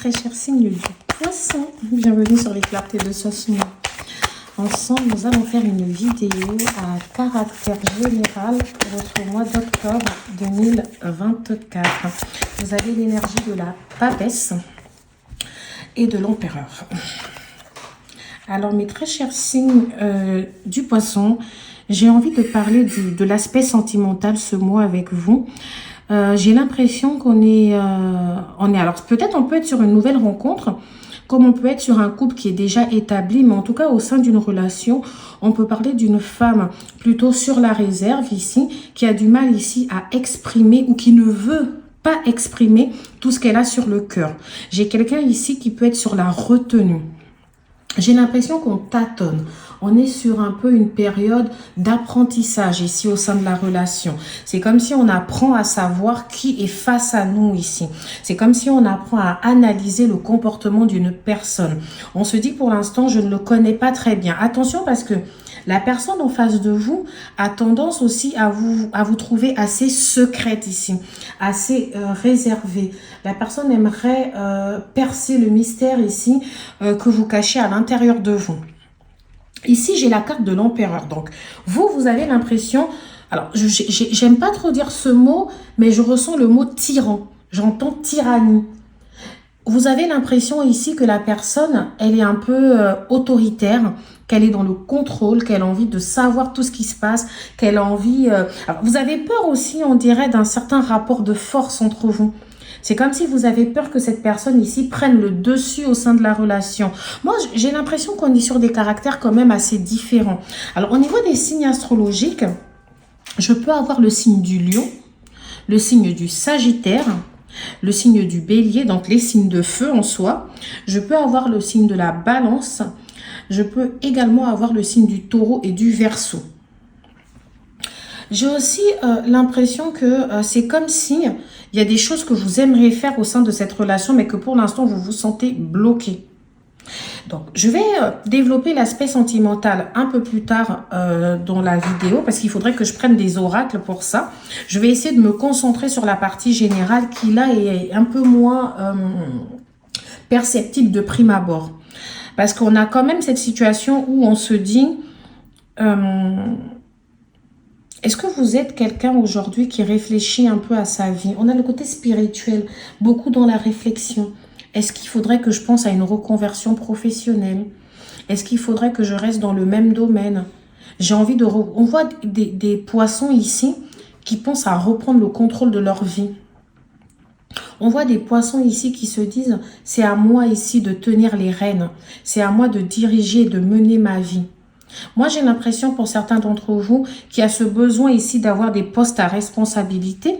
très cher signe du poisson. Bienvenue sur les clartés de Sosmo. Ensemble, nous allons faire une vidéo à caractère général pour votre mois d'octobre 2024. Vous avez l'énergie de la papesse et de l'empereur. Alors, mes très chers signes du poisson, j'ai envie de parler de l'aspect sentimental ce mois avec vous. J'ai l'impression qu'on est, alors peut-être on peut être sur une nouvelle rencontre, comme on peut être sur un couple qui est déjà établi, mais en tout cas au sein d'une relation, on peut parler d'une femme plutôt sur la réserve ici, qui a du mal ici à exprimer ou qui ne veut pas exprimer tout ce qu'elle a sur le cœur. J'ai quelqu'un ici qui peut être sur la retenue. J'ai l'impression qu'on tâtonne. On est sur un peu une période d'apprentissage ici au sein de la relation. C'est comme si on apprend à savoir qui est face à nous ici. C'est comme si on apprend à analyser le comportement d'une personne. On se dit pour l'instant, je ne le connais pas très bien. Attention parce que la personne en face de vous a tendance aussi à vous trouver assez secrète ici, assez réservée. La personne aimerait percer le mystère ici que vous cachez à l'intérieur de vous. Ici, j'ai la carte de l'empereur. Donc, vous avez l'impression... Alors, j'aime pas trop dire ce mot, mais je ressens le mot tyran. J'entends tyrannie. Vous avez l'impression ici que la personne, elle est un peu autoritaire, qu'elle est dans le contrôle, qu'elle a envie de savoir tout ce qui se passe, qu'elle a envie... Alors, vous avez peur aussi, on dirait, d'un certain rapport de force entre vous. C'est comme si vous avez peur que cette personne ici prenne le dessus au sein de la relation. Moi, j'ai l'impression qu'on est sur des caractères quand même assez différents. Alors, au niveau des signes astrologiques, je peux avoir le signe du lion, le signe du sagittaire, le signe du bélier, donc les signes de feu en soi. Je peux avoir le signe de la balance. Je peux également avoir le signe du taureau et du verseau. J'ai aussi l'impression que c'est comme si il y a des choses que vous aimeriez faire au sein de cette relation, mais que pour l'instant, vous vous sentez bloqué. Donc, je vais développer l'aspect sentimental un peu plus tard dans la vidéo, parce qu'il faudrait que je prenne des oracles pour ça. Je vais essayer de me concentrer sur la partie générale qui, là, est un peu moins perceptible de prime abord. Parce qu'on a quand même cette situation où on se dit... Est-ce que vous êtes quelqu'un aujourd'hui qui réfléchit un peu à sa vie? On a le côté spirituel, beaucoup dans la réflexion. Est-ce qu'il faudrait que je pense à une reconversion professionnelle? Est-ce qu'il faudrait que je reste dans le même domaine? J'ai envie de... On voit des poissons ici qui pensent à reprendre le contrôle de leur vie. On voit des poissons ici qui se disent, c'est à moi ici de tenir les rênes. C'est à moi de diriger et de mener ma vie. Moi, j'ai l'impression pour certains d'entre vous qu'il y a ce besoin ici d'avoir des postes à responsabilité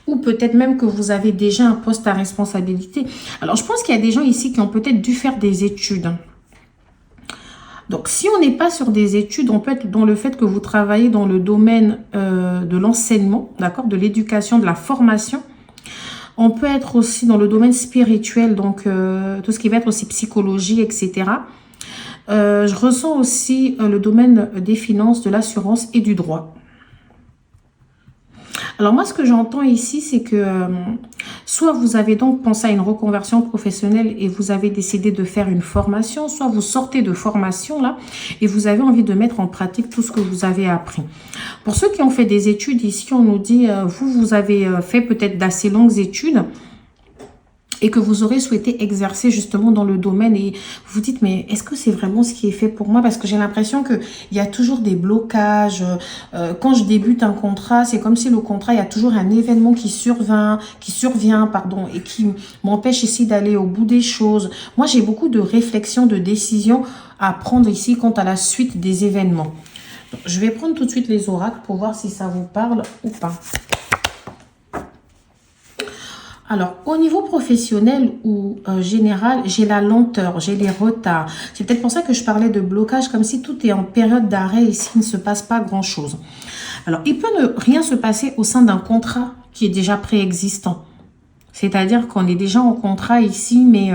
ou peut-être même que vous avez déjà un poste à responsabilité. Alors, je pense qu'il y a des gens ici qui ont peut-être dû faire des études. Donc, si on n'est pas sur des études, on peut être dans le fait que vous travaillez dans le domaine de l'enseignement, d'accord, de l'éducation, de la formation. On peut être aussi dans le domaine spirituel, donc tout ce qui va être aussi psychologie, etc. Je ressens aussi le domaine des finances, de l'assurance et du droit. Alors moi, ce que j'entends ici, c'est que soit vous avez donc pensé à une reconversion professionnelle et vous avez décidé de faire une formation, soit vous sortez de formation là et vous avez envie de mettre en pratique tout ce que vous avez appris. Pour ceux qui ont fait des études ici, on nous dit, vous avez fait peut-être d'assez longues études, et que vous aurez souhaité exercer justement dans le domaine et vous dites, mais est-ce que c'est vraiment ce qui est fait pour moi? Parce que j'ai l'impression qu'il y a toujours des blocages. Quand je débute un contrat, c'est comme si le contrat, il y a toujours un événement qui survient, et qui m'empêche ici d'aller au bout des choses. Moi, j'ai beaucoup de réflexions, de décisions à prendre ici quant à la suite des événements. Donc, je vais prendre tout de suite les oracles pour voir si ça vous parle ou pas. Alors, au niveau professionnel ou général, j'ai la lenteur, j'ai les retards. C'est peut-être pour ça que je parlais de blocage, comme si tout est en période d'arrêt et s'il ne se passe pas grand-chose. Alors, il peut ne rien se passer au sein d'un contrat qui est déjà préexistant. C'est-à-dire qu'on est déjà en contrat ici, mais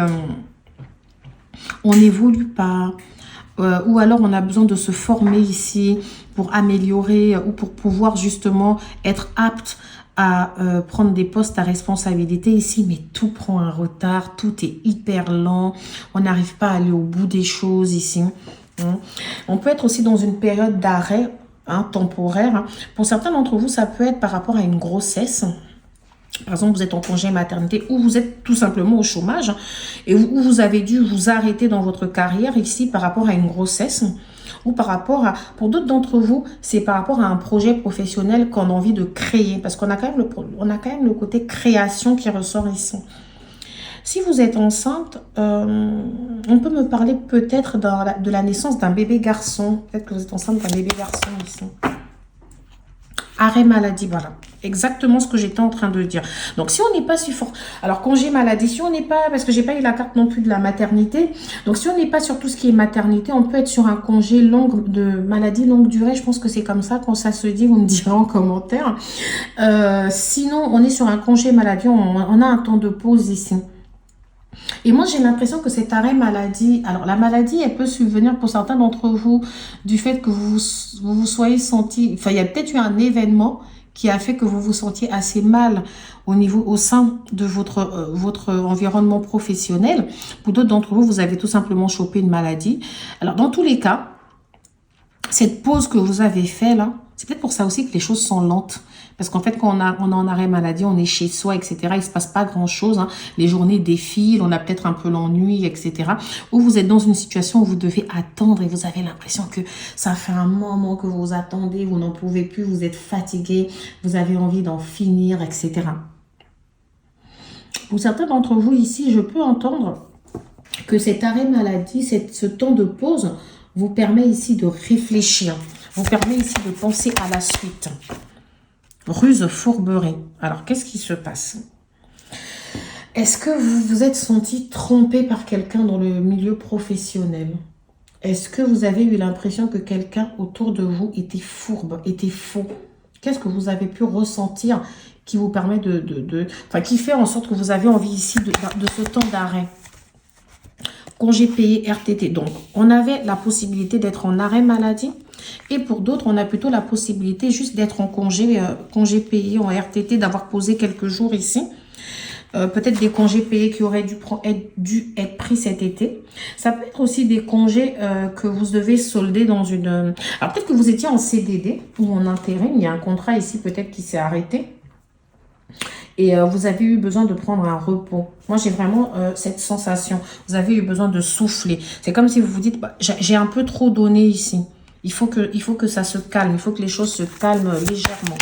on n'évolue pas. ou alors on a besoin de se former ici pour améliorer ou pour pouvoir justement être apte à prendre des postes à responsabilité ici, mais tout prend un retard, tout est hyper lent, on n'arrive pas à aller au bout des choses ici. On peut être aussi dans une période d'arrêt temporaire. Pour certains d'entre vous, ça peut être par rapport à une grossesse. Par exemple, vous êtes en congé maternité ou vous êtes tout simplement au chômage et où vous avez dû vous arrêter dans votre carrière ici par rapport à une grossesse ou par rapport à, pour d'autres d'entre vous, c'est par rapport à un projet professionnel qu'on a envie de créer parce qu'on a quand même le côté création qui ressort ici. Si vous êtes enceinte, on peut me parler peut-être de la naissance d'un bébé garçon. Peut-être que vous êtes enceinte d'un bébé garçon ici. Arrêt maladie, voilà. Exactement ce que j'étais en train de dire. Donc, si on n'est pas si fort... Alors, congé maladie, si on n'est pas... Parce que j'ai pas eu la carte non plus de la maternité. Donc, si on n'est pas sur tout ce qui est maternité, on peut être sur un congé de maladie longue durée. Je pense que c'est comme ça quand ça se dit. Vous me direz en commentaire. Sinon, on est sur un congé maladie. On a un temps de pause ici. Et moi, j'ai l'impression que cet arrêt maladie... Alors, la maladie, elle peut subvenir pour certains d'entre vous du fait que vous vous soyez senti... Enfin, il y a peut-être eu un événement qui a fait que vous vous sentiez assez mal au sein de votre environnement professionnel. Pour d'autres d'entre vous, vous avez tout simplement chopé une maladie. Alors, dans tous les cas, cette pause que vous avez fait là, c'est peut-être pour ça aussi que les choses sont lentes. Parce qu'en fait, quand on est en arrêt maladie, on est chez soi, etc. Il ne se passe pas grand-chose. Les journées défilent, on a peut-être un peu l'ennui, etc. Ou vous êtes dans une situation où vous devez attendre et vous avez l'impression que ça fait un moment que vous attendez, vous n'en pouvez plus, vous êtes fatigué, vous avez envie d'en finir, etc. Pour certains d'entre vous ici, je peux entendre que cet arrêt maladie, ce temps de pause, vous permet ici de réfléchir, vous permet ici de penser à la suite. Ruse, fourberie. Alors, qu'est-ce qui se passe? Est-ce que vous vous êtes senti trompé par quelqu'un dans le milieu professionnel? Est-ce que vous avez eu l'impression que quelqu'un autour de vous était fourbe, était faux? Qu'est-ce que vous avez pu ressentir qui vous permet enfin, qui fait en sorte que vous avez envie ici de ce temps d'arrêt? Congé payé RTT. Donc, on avait la possibilité d'être en arrêt maladie. Et pour d'autres, on a plutôt la possibilité juste d'être en congé payé, en RTT, d'avoir posé quelques jours ici. Peut-être des congés payés qui auraient dû être pris cet été. Ça peut être aussi des congés que vous devez solder dans une... Alors peut-être que vous étiez en CDD ou en intérim. Il y a un contrat ici peut-être qui s'est arrêté. Et vous avez eu besoin de prendre un repos. Moi, j'ai vraiment cette sensation. Vous avez eu besoin de souffler. C'est comme si vous vous dites, bah, j'ai un peu trop donné ici. Il faut que ça se calme. Il faut que les choses se calment légèrement.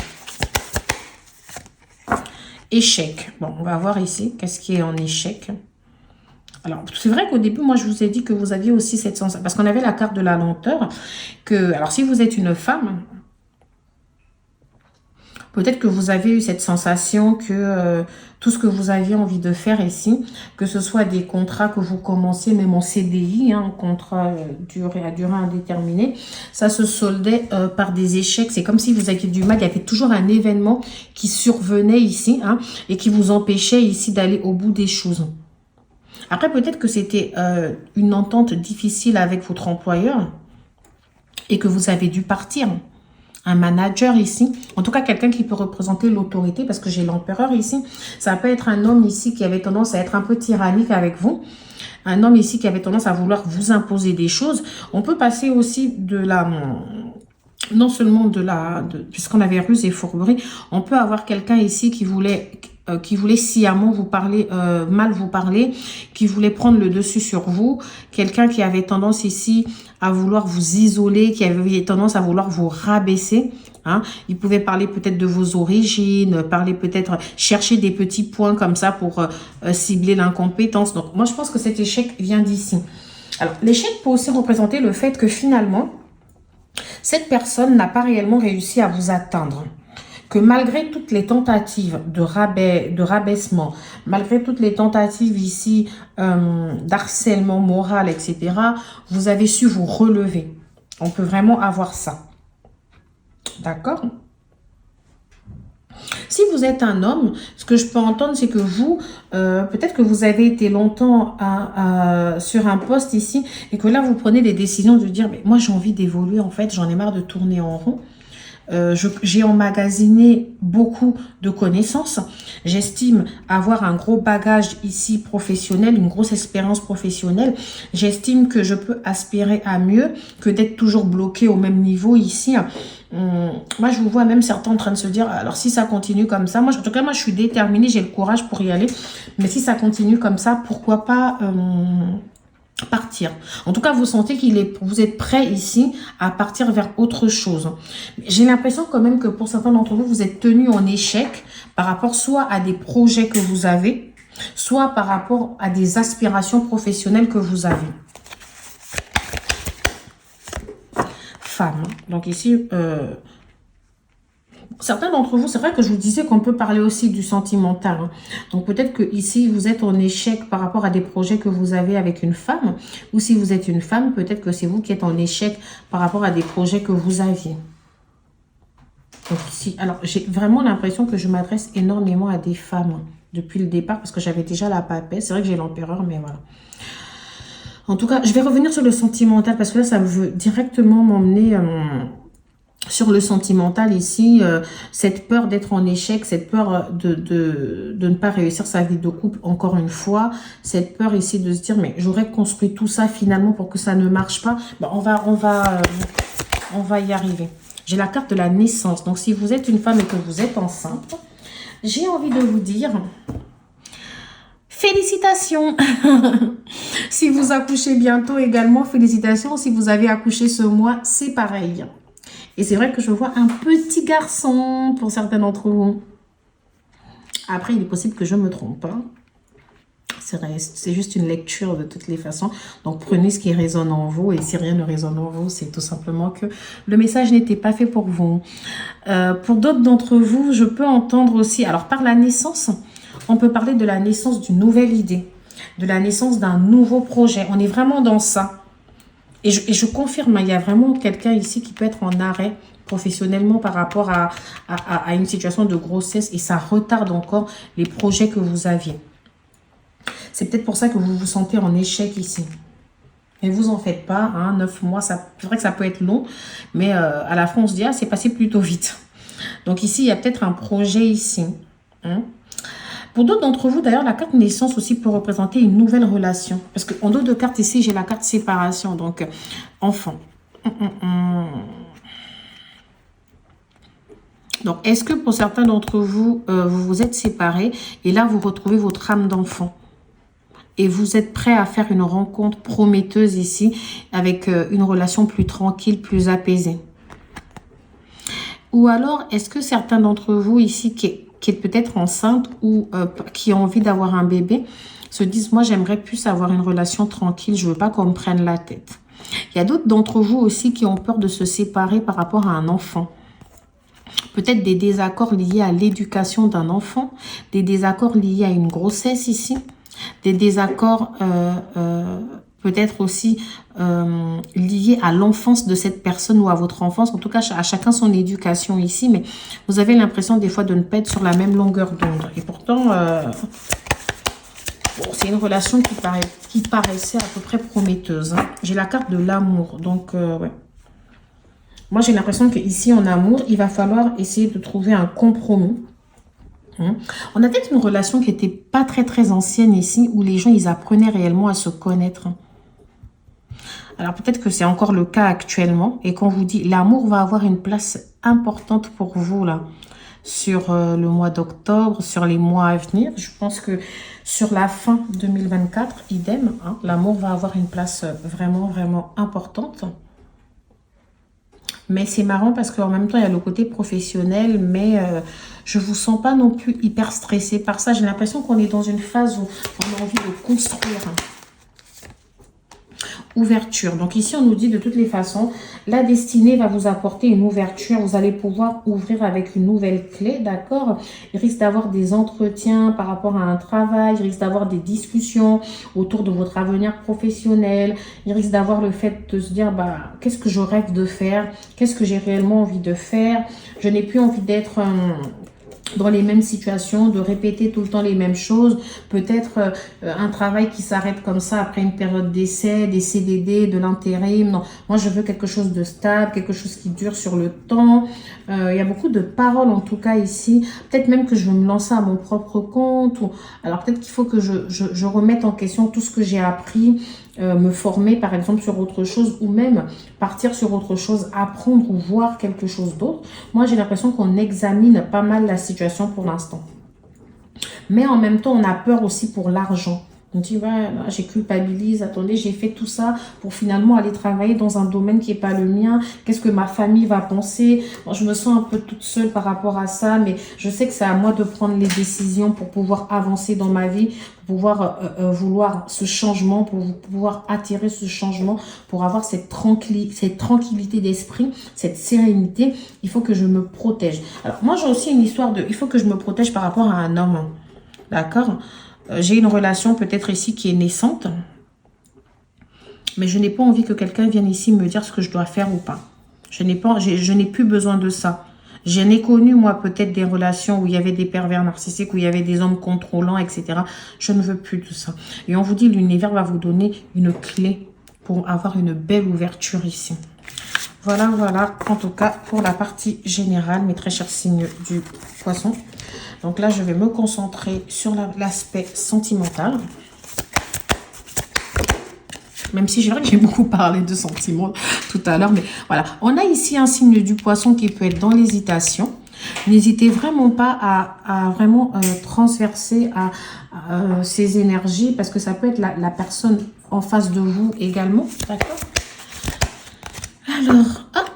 Échec. Bon, on va voir ici. Qu'est-ce qui est en échec? Alors, c'est vrai qu'au début, moi, je vous ai dit que vous aviez aussi cette sensation. Parce qu'on avait la carte de la lenteur. Alors, si vous êtes une femme... Peut-être que vous avez eu cette sensation que tout ce que vous aviez envie de faire ici, que ce soit des contrats que vous commenciez, même en CDI, un contrat à durée indéterminée, ça se soldait par des échecs. C'est comme si vous aviez du mal. Il y avait toujours un événement qui survenait ici et qui vous empêchait ici d'aller au bout des choses. Après, peut-être que c'était une entente difficile avec votre employeur et que vous avez dû partir. Un manager ici, en tout cas quelqu'un qui peut représenter l'autorité, parce que j'ai l'empereur ici. Ça peut être un homme ici qui avait tendance à être un peu tyrannique avec vous. Un homme ici qui avait tendance à vouloir vous imposer des choses. On peut passer aussi non seulement puisqu'on avait ruse et fourberie, on peut avoir quelqu'un ici qui voulait sciemment vous parler, mal vous parler, qui voulait prendre le dessus sur vous, quelqu'un qui avait tendance ici à vouloir vous isoler, qui avait tendance à vouloir vous rabaisser. Il pouvait parler peut-être de vos origines, chercher des petits points comme ça pour cibler l'incompétence. Donc moi je pense que cet échec vient d'ici. Alors l'échec peut aussi représenter le fait que finalement, cette personne n'a pas réellement réussi à vous atteindre. Que malgré toutes les tentatives de rabaissement, malgré toutes les tentatives ici d'harcèlement moral, etc., vous avez su vous relever. On peut vraiment avoir ça. D'accord? Si vous êtes un homme, ce que je peux entendre, c'est que vous, peut-être que vous avez été longtemps sur un poste ici et que là, vous prenez des décisions de dire, mais moi, j'ai envie d'évoluer, en fait, j'en ai marre de tourner en rond. J'ai emmagasiné beaucoup de connaissances. J'estime avoir un gros bagage ici professionnel, une grosse expérience professionnelle. J'estime que je peux aspirer à mieux que d'être toujours bloqué au même niveau ici. Moi, je vous vois même certains en train de se dire, alors si ça continue comme ça, moi, en tout cas, moi, je suis déterminée, j'ai le courage pour y aller. Mais si ça continue comme ça, pourquoi pas partir. En tout cas, vous sentez vous êtes prêt ici à partir vers autre chose. J'ai l'impression quand même que pour certains d'entre vous, vous êtes tenus en échec par rapport soit à des projets que vous avez, soit par rapport à des aspirations professionnelles que vous avez. Femme. Donc ici, certains d'entre vous, c'est vrai que je vous disais qu'on peut parler aussi du sentimental. Hein. Donc peut-être que ici vous êtes en échec par rapport à des projets que vous avez avec une femme. Ou si vous êtes une femme, peut-être que c'est vous qui êtes en échec par rapport à des projets que vous aviez. Donc ici, alors j'ai vraiment l'impression que je m'adresse énormément à des femmes depuis le départ. Parce que j'avais déjà la papesse. C'est vrai que j'ai l'empereur, mais voilà. En tout cas, je vais revenir sur le sentimental. Parce que là, ça veut directement m'emmener... sur le sentimental ici, cette peur d'être en échec, cette peur de ne pas réussir sa vie de couple encore une fois, cette peur ici de se dire mais j'aurais construit tout ça finalement pour que ça ne marche pas. Bon, on va y arriver. J'ai la carte de la naissance. Donc si vous êtes une femme et que vous êtes enceinte, j'ai envie de vous dire félicitations. Si vous accouchez bientôt également, félicitations. Si vous avez accouché ce mois, c'est pareil. Et c'est vrai que je vois un petit garçon pour certains d'entre vous. Après, il est possible que je me trompe. Hein. C'est juste une lecture de toutes les façons. Donc, prenez ce qui résonne en vous. Et si rien ne résonne en vous, c'est tout simplement que le message n'était pas fait pour vous. Pour d'autres d'entre vous, je peux entendre aussi... Alors, par la naissance, on peut parler de la naissance d'une nouvelle idée. De la naissance d'un nouveau projet. On est vraiment dans ça. Et je confirme, il y a vraiment quelqu'un ici qui peut être en arrêt professionnellement par rapport à une situation de grossesse et ça retarde encore les projets que vous aviez. C'est peut-être pour ça que vous vous sentez en échec ici. Mais vous en faites pas, hein, 9 mois, c'est vrai que ça peut être long, mais à la fin on se dit, ah, c'est passé plutôt vite. Donc ici, il y a peut-être un projet ici. Hein. Pour d'autres d'entre vous, d'ailleurs, la carte naissance aussi peut représenter une nouvelle relation. Parce qu'en dos de carte ici, j'ai la carte séparation. Donc, enfant. Donc, est-ce que pour certains d'entre vous, vous vous êtes séparés et là, vous retrouvez votre âme d'enfant et vous êtes prêt à faire une rencontre prometteuse ici avec une relation plus tranquille, plus apaisée. Ou alors, est-ce que certains d'entre vous ici qui est peut-être enceinte ou qui a envie d'avoir un bébé, se disent, moi, j'aimerais plus avoir une relation tranquille, je veux pas qu'on me prenne la tête. Il y a d'autres d'entre vous aussi qui ont peur de se séparer par rapport à un enfant. Peut-être des désaccords liés à l'éducation d'un enfant, des désaccords liés à une grossesse ici, des désaccords peut-être aussi liés à l'enfance de cette personne ou à votre enfance. En tout cas, à chacun son éducation ici. Mais vous avez l'impression des fois de ne pas être sur la même longueur d'onde. Et pourtant, bon, c'est une relation qui paraissait à peu près prometteuse. Hein. J'ai la carte de l'amour. Donc, ouais. Moi, j'ai l'impression qu'ici, en amour, il va falloir essayer de trouver un compromis. On a peut-être une relation qui n'était pas très ancienne ici, où les gens, ils apprenaient réellement à se connaître. Alors peut-être que c'est encore le cas actuellement. Et quand on vous dit, l'amour va avoir une place importante pour vous là, sur le mois d'octobre, sur les mois à venir. Je pense que sur la fin 2024, idem, hein, l'amour va avoir une place vraiment importante. Mais c'est marrant parce qu'en même temps, il y a le côté professionnel, mais je ne vous sens pas non plus hyper stressé par ça. J'ai l'impression qu'on est dans une phase où on a envie de construire. Ouverture. Donc ici, on nous dit de toutes les façons, la destinée va vous apporter une ouverture. Vous allez pouvoir ouvrir avec une nouvelle clé, d'accord? Il risque d'avoir des entretiens par rapport à un travail. Il risque d'avoir des discussions autour de votre avenir professionnel. Il risque d'avoir le fait de se dire, bah, qu'est-ce que je rêve de faire? Qu'est-ce que j'ai réellement envie de faire? Je n'ai plus envie d'être dans les mêmes situations, de répéter tout le temps les mêmes choses, peut-être un travail qui s'arrête comme ça après une période d'essai, des CDD, de l'intérim. Non, moi je veux quelque chose de stable, quelque chose qui dure sur le temps. Il y a beaucoup de paroles en tout cas ici. Peut-être même que je vais me lancer à mon propre compte. Alors peut-être qu'il faut que je remette en question tout ce que j'ai appris, me former par exemple sur autre chose ou même partir sur autre chose, apprendre ou voir quelque chose d'autre. Moi j'ai l'impression qu'on examine pas mal la situation pour l'instant. Mais en même temps, on a peur aussi pour l'argent. On dit, ouais, j'ai culpabilise, attendez, j'ai fait tout ça pour finalement aller travailler dans un domaine qui n'est pas le mien. Qu'est-ce que ma famille va penser? Bon, je me sens un peu toute seule par rapport à ça, mais je sais que c'est à moi de prendre les décisions pour pouvoir avancer dans ma vie, pour pouvoir vouloir ce changement, pour pouvoir attirer ce changement, pour avoir cette tranquillité d'esprit, cette sérénité. Il faut que je me protège. Alors, moi, j'ai aussi une histoire de... Il faut que je me protège par rapport à un homme. D'accord? J'ai une relation peut-être ici qui est naissante. Mais je n'ai pas envie que quelqu'un vienne ici me dire ce que je dois faire ou pas. Je n'ai plus besoin de ça. J'en ai connu, moi, peut-être des relations où il y avait des pervers narcissiques, où il y avait des hommes contrôlants, etc. Je ne veux plus de ça. Et on vous dit, l'univers va vous donner une clé pour avoir une belle ouverture ici. Voilà, voilà, en tout cas, pour la partie générale, mes très chers signes du poisson. Donc là, je vais me concentrer sur l'aspect sentimental. Même si je dirais que j'ai beaucoup parlé de sentiments tout à l'heure. Mais voilà, on a ici un signe du poisson qui peut être dans l'hésitation. N'hésitez vraiment pas à vraiment transverser à ces énergies parce que ça peut être la personne en face de vous également. D'accord? Alors,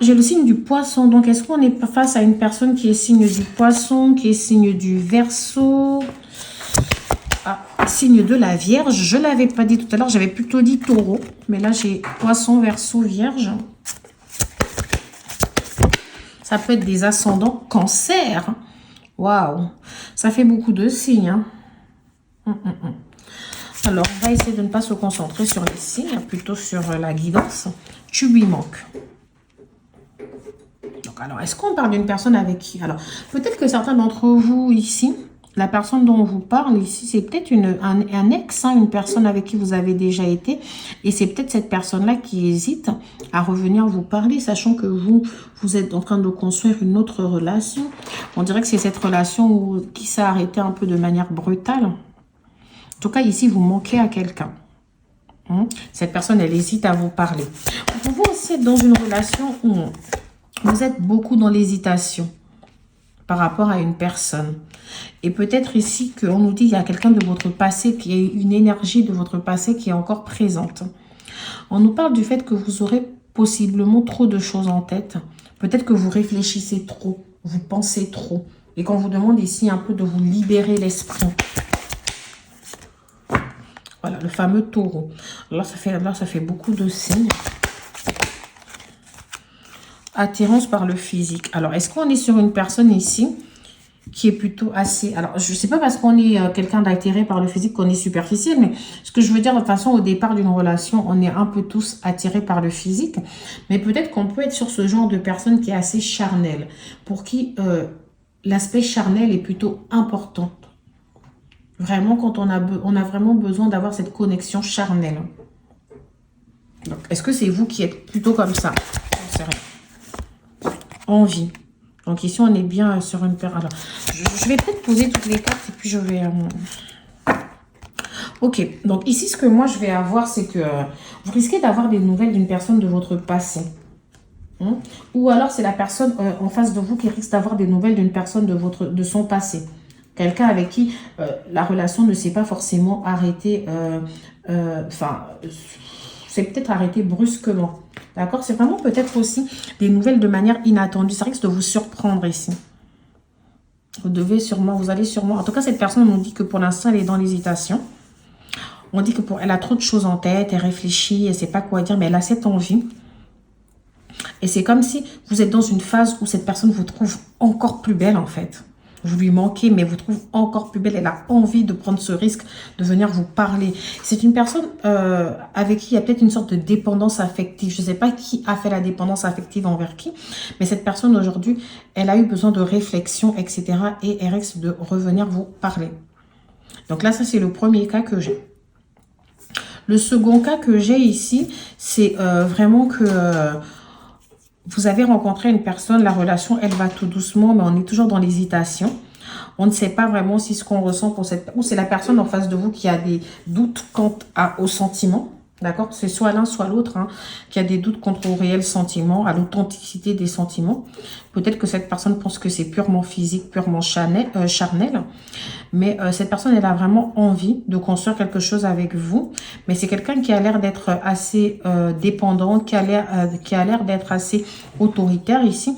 j'ai le signe du poisson. Donc, est-ce qu'on est face à une personne qui est signe du poisson, qui est signe du Verseau, signe de la Vierge? Je ne l'avais pas dit tout à l'heure, j'avais plutôt dit taureau. Mais là, j'ai poisson, Verseau, Vierge. Ça peut être des ascendants cancer. Waouh, ça fait beaucoup de signes. Alors, on va essayer de ne pas se concentrer sur les signes, plutôt sur la guidance. Tu lui manques. Donc, alors, est-ce qu'on parle d'une personne avec qui? Alors, peut-être que certains d'entre vous ici, la personne dont on vous parle ici, c'est peut-être un ex, hein, une personne avec qui vous avez déjà été. Et c'est peut-être cette personne-là qui hésite à revenir vous parler, sachant que vous êtes en train de construire une autre relation. On dirait que c'est cette relation qui s'est arrêtée un peu de manière brutale. En tout cas, ici, vous manquez à quelqu'un. Cette personne, elle hésite à vous parler. Vous pouvez aussi être dans une relation où vous êtes beaucoup dans l'hésitation par rapport à une personne. Et peut-être ici qu'on nous dit qu'il y a quelqu'un de votre passé, qui a une énergie de votre passé qui est encore présente. On nous parle du fait que vous aurez possiblement trop de choses en tête. Peut-être que vous réfléchissez trop, vous pensez trop. Et qu'on vous demande ici un peu de vous libérer l'esprit. Voilà, le fameux taureau. Là, ça fait beaucoup de signes. Attirance par le physique. Alors, est-ce qu'on est sur une personne ici qui est plutôt assez... Alors, je ne sais pas parce qu'on est quelqu'un d'attiré par le physique qu'on est superficiel, mais ce que je veux dire, de toute façon, au départ d'une relation, on est un peu tous attirés par le physique. Mais peut-être qu'on peut être sur ce genre de personne qui est assez charnelle, pour qui l'aspect charnel est plutôt important. Vraiment, quand on a vraiment besoin d'avoir cette connexion charnelle. Donc, est-ce que c'est vous qui êtes plutôt comme ça? J'en sais rien. Envie. Donc, ici, on est bien sur une paire. Alors, je vais peut-être poser toutes les cartes et puis je vais... Ok. Donc, ici, ce que moi, je vais avoir, c'est que vous risquez d'avoir des nouvelles d'une personne de votre passé. Ou alors, c'est la personne en face de vous qui risque d'avoir des nouvelles d'une personne de son passé. Quelqu'un avec qui la relation ne s'est pas forcément arrêtée, c'est peut-être arrêté brusquement. D'accord? C'est vraiment peut-être aussi des nouvelles de manière inattendue. Ça risque de vous surprendre ici. Vous allez sûrement... En tout cas, cette personne nous dit que pour l'instant, elle est dans l'hésitation. On dit que elle a trop de choses en tête, elle réfléchit, elle ne sait pas quoi dire, mais elle a cette envie. Et c'est comme si vous êtes dans une phase où cette personne vous trouve encore plus belle, en fait. vous lui manquez, mais vous trouvez encore plus belle. Elle a envie de prendre ce risque, de venir vous parler. C'est une personne avec qui il y a peut-être une sorte de dépendance affective. Je ne sais pas qui a fait la dépendance affective envers qui, mais cette personne aujourd'hui, elle a eu besoin de réflexion, etc. Et elle risque de revenir vous parler. Donc là, ça c'est le premier cas que j'ai. Le second cas que j'ai ici, c'est vraiment que... vous avez rencontré une personne, la relation, elle va tout doucement, mais on est toujours dans l'hésitation. On ne sait pas vraiment si ce qu'on ressent pour cette... ou c'est la personne en face de vous qui a des doutes quant aux sentiments. D'accord? C'est soit l'un, soit l'autre hein, qui a des doutes quant au réel sentiment, à l'authenticité des sentiments. Peut-être que cette personne pense que c'est purement physique, purement charnel. Mais cette personne, elle a vraiment envie de construire quelque chose avec vous. Mais c'est quelqu'un qui a l'air d'être assez dépendant, qui a l'air d'être assez autoritaire ici,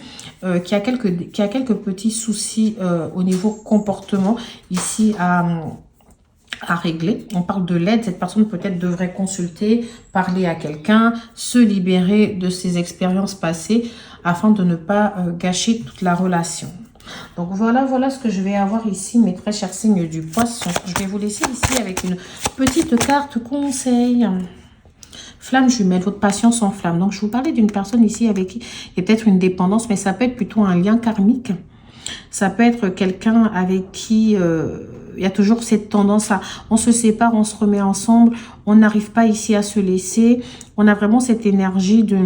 qui a quelques petits soucis au niveau comportement ici à régler. On parle de l'aide. Cette personne peut-être devrait consulter, parler à quelqu'un, se libérer de ses expériences passées afin de ne pas gâcher toute la relation. Donc voilà ce que je vais avoir ici, mes très chers signes du poisson. Je vais vous laisser ici avec une petite carte conseil. Flamme jumelle, votre patience en flamme. Donc je vous parlais d'une personne ici avec qui il y a peut-être une dépendance, mais ça peut être plutôt un lien karmique. Ça peut être quelqu'un avec qui il y a toujours cette tendance à on se sépare, on se remet ensemble, on n'arrive pas ici à se laisser. On a vraiment cette énergie de...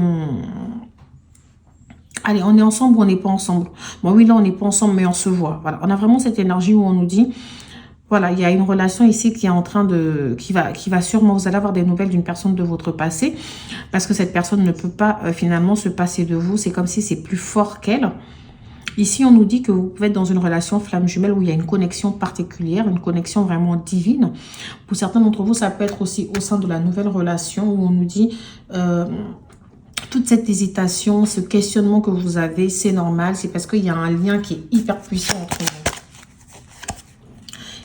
Allez, on est ensemble ou on n'est pas ensemble. Bon, oui, là, on n'est pas ensemble, mais on se voit. Voilà, on a vraiment cette énergie où on nous dit, voilà, il y a une relation ici qui est en train de... qui va sûrement, vous allez avoir des nouvelles d'une personne de votre passé, parce que cette personne ne peut pas finalement se passer de vous. C'est comme si c'est plus fort qu'elle. Ici, on nous dit que vous pouvez être dans une relation flamme jumelle où il y a une connexion particulière, une connexion vraiment divine. Pour certains d'entre vous, ça peut être aussi au sein de la nouvelle relation où on nous dit... toute cette hésitation, ce questionnement que vous avez, c'est normal. C'est parce qu'il y a un lien qui est hyper puissant entre vous.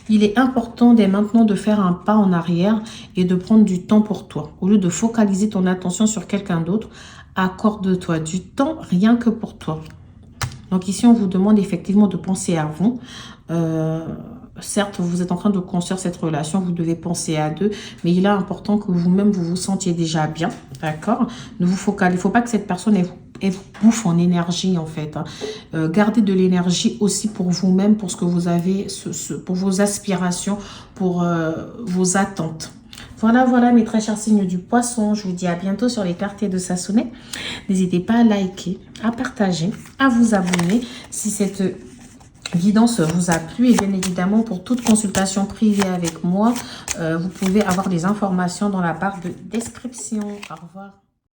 Il est important dès maintenant de faire un pas en arrière et de prendre du temps pour toi. Au lieu de focaliser ton attention sur quelqu'un d'autre, accorde-toi du temps rien que pour toi. Donc ici, on vous demande effectivement de penser à vous. Certes, vous êtes en train de construire cette relation, vous devez penser à deux, mais il est important que vous-même, vous vous sentiez déjà bien, d'accord? Ne vous focalisez, il ne faut pas que cette personne elle vous bouffe en énergie, en fait. Hein. Gardez de l'énergie aussi pour vous-même, pour ce que vous avez, pour vos aspirations, pour vos attentes. Voilà mes très chers signes du poisson. Je vous dis à bientôt sur les cartes de Sassonet. N'hésitez pas à liker, à partager, à vous abonner si cette guidance vous a plu. Et bien évidemment, pour toute consultation privée avec moi, vous pouvez avoir des informations dans la barre de description. Au revoir.